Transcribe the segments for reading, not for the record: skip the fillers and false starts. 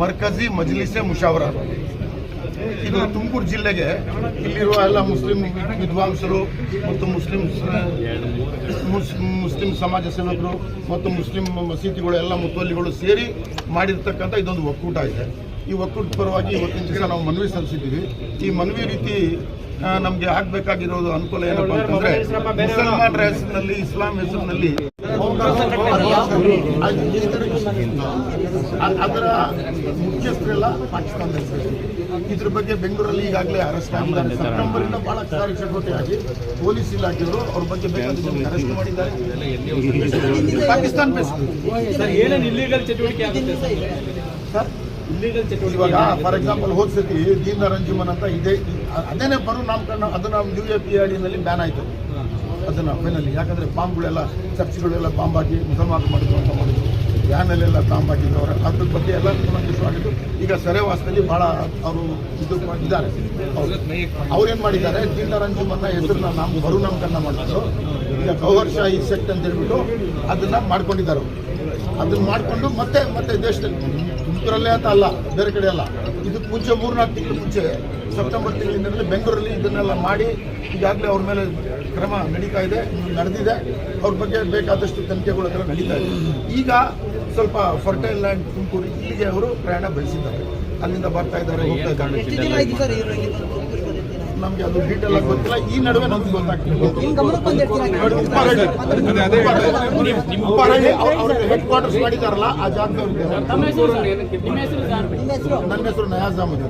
ಮರ್ಕಜಿ ಮಜ್ಲಿಸೆ ಮುಷಾವರಾ ಇದು ತುಮಕೂರು ಜಿಲ್ಲೆಗೆ ಇಲ್ಲಿರುವ ಎಲ್ಲ ಮುಸ್ಲಿಂ ವಿದ್ವಾಂಸರು ಮತ್ತು ಮುಸ್ಲಿಂ ಸಮಾಜ ಸೇವಕರು ಮತ್ತು ಮುಸ್ಲಿಂ ಮಸೀದಿಗಳು ಎಲ್ಲ ಮುತವಲ್ಲಿಗಳು ಸೇರಿ ಮಾಡಿರ್ತಕ್ಕಂಥ ಇದೊಂದು ಒಕ್ಕೂಟ ಇದೆ. ಈ ಒಕ್ಕೂಟದ ಪರವಾಗಿ ಇವತ್ತಿನ ದಿವಸ ನಾವು ಮನವಿ ಸಲ್ಲಿಸಿದ್ದೀವಿ. ಈ ಮನವಿ ರೀತಿ ನಮಗೆ ಆಗಬೇಕಾಗಿರೋದು ಅನುಕೂಲ ಏನಪ್ಪ ಅಂತಂದರೆ, ಮುಸಲ್ಮಾನರ ಹೆಸರಿನಲ್ಲಿ, ಇಸ್ಲಾಂ ಹೆಸರಿನಲ್ಲಿ ಅದರ ಮುಖ್ಯಸ್ಥರೆಲ್ಲ ಪಾಕಿಸ್ತಾನದ ಹೆಸರು. ಇದ್ರ ಬಗ್ಗೆ ಬೆಂಗಳೂರಲ್ಲಿ ಈಗಾಗಲೇ ಅರೆಸ್ಟ್ ಆಗಿದ್ದಾರೆ. ಸೆಪ್ಟೆಂಬರಿಂದ ಬಹಳ ಕಾರ್ಯಚಟುವಟಿಕೆಯಾಗಿ ಪೊಲೀಸ್ ಇಲಾಖೆಯವರು ಅವ್ರ ಬಗ್ಗೆ ಬೇಕಾದ ಅರೆಸ್ಟ್ ಮಾಡಿದ್ದಾರೆ. ಪಾಕಿಸ್ತಾನ ಇವಾಗ ಫಾರ್ ಎಕ್ಸಾಂಪಲ್ ಹೋದ ಸತಿ ದೀನ್ದಾರ್ ಅಂಜುಮನ್ ಅಂತ ಇದೆ, ಅದೇನೇ ಬರೋ ನಾಮಕರಣ ಅದನ್ನ UAPID ಬ್ಯಾನ್ ಆಯಿತು. ಅದನ್ನು ಫೈನಲಿ ಯಾಕಂದರೆ ಬಾಂಬ್ಗಳೆಲ್ಲ ಚರ್ಚ್ಗಳೆಲ್ಲ ಬಾಂಬ್ ಹಾಕಿ ಮುಸಲ್ಮಾನ ಮಾಡಿದ್ರು ಅಂತ ಮಾಡಿದ್ರು, ವ್ಯಾನಲ್ಲೆಲ್ಲ ಬಾಂಬ್ ಹಾಕಿದ್ದವರು ಅದ್ರ ಬಗ್ಗೆ ಎಲ್ಲ ಆಗಿದ್ದು. ಈಗ ಸೆರೆವಾಸದಲ್ಲಿ ಭಾಳ ಅವರು ಇದು ಇದ್ದಾರೆ. ಅವ್ರೇನು ಮಾಡಿದ್ದಾರೆ, ದೀನ್ದಾರ್ ಅಂಜುಮನ್ನ ಹೆಸರನ್ನ ಬರು ನಾಮಕರಣ ಮಾಡಿದ್ರು. ಈಗ ಗೌಹರ್ ಶಾಹಿ ಸೆಕ್ಟ್ ಅಂತ ಹೇಳ್ಬಿಟ್ಟು ಅದನ್ನು ಮಾಡ್ಕೊಂಡಿದ್ದಾರೆ. ಅದನ್ನು ಮಾಡಿಕೊಂಡು ಮತ್ತೆ ದೇಶದಲ್ಲಿ ತುಮಕೂರಲ್ಲೇ ಅಂತ ಅಲ್ಲ, ಬೇರೆ ಕಡೆ ಅಲ್ಲ, ಇದಕ್ಕೆ ಮುಂಚೆ 3-4 ತಿಂಗಳು ಮುಂಚೆ ಸೆಪ್ಟೆಂಬರ್ ತಿಂಗಳಿಂದಲೇ ಬೆಂಗಳೂರಲ್ಲಿ ಇದನ್ನೆಲ್ಲ ಮಾಡಿ ಈಗಾಗಲೇ ಅವ್ರ ಮೇಲೆ ಕ್ರಮ ನಡೆದಿದೆ. ಅವ್ರ ಬಗ್ಗೆ ಬೇಕಾದಷ್ಟು ತನಿಖೆಗಳು ಅದರ ನಡೀತಾ ಇದೆ. ಈಗ ಸ್ವಲ್ಪ ಫರ್ಟೈಲ್ ಲ್ಯಾಂಡ್ ತುಮಕೂರು ಇಲ್ಲಿಗೆ ಅವರು ಪ್ರಯಾಣ ಬೆಳೆಸಿದ್ದಾರೆ. ಅಲ್ಲಿಂದ ಬರ್ತಾ ಇದ್ದಾರೆ, ಹೋಗ್ತಾ ಇದ್ದಾರೆ. ನಮಗೆ ಅದು ಡೀಟೇಲ್ ಆಗಿ ಗೊತ್ತಿಲ್ಲ. ಈ ನಡುವೆ ನಮ್ಗೆ ಗೊತ್ತಾಗ್ತಿದೆ. ಹೆಡ್ ಕ್ವಾರ್ಟರ್ಸ್ ಮಾಡಿದಾರಲ್ಲ ಆ ಜಾಗದವ್ರಿಗೆ. ನನ್ನ ಹೆಸರು ನಯಾಜ್ ಅಹಮದ್.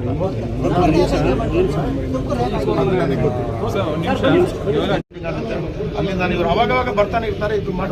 ಅಲ್ಲಿಂದ ಇವರು ಅವಾಗವಾಗ ಬರ್ತಾನೆ ಇರ್ತಾರೆ. ಇದು ಮಾಡಿ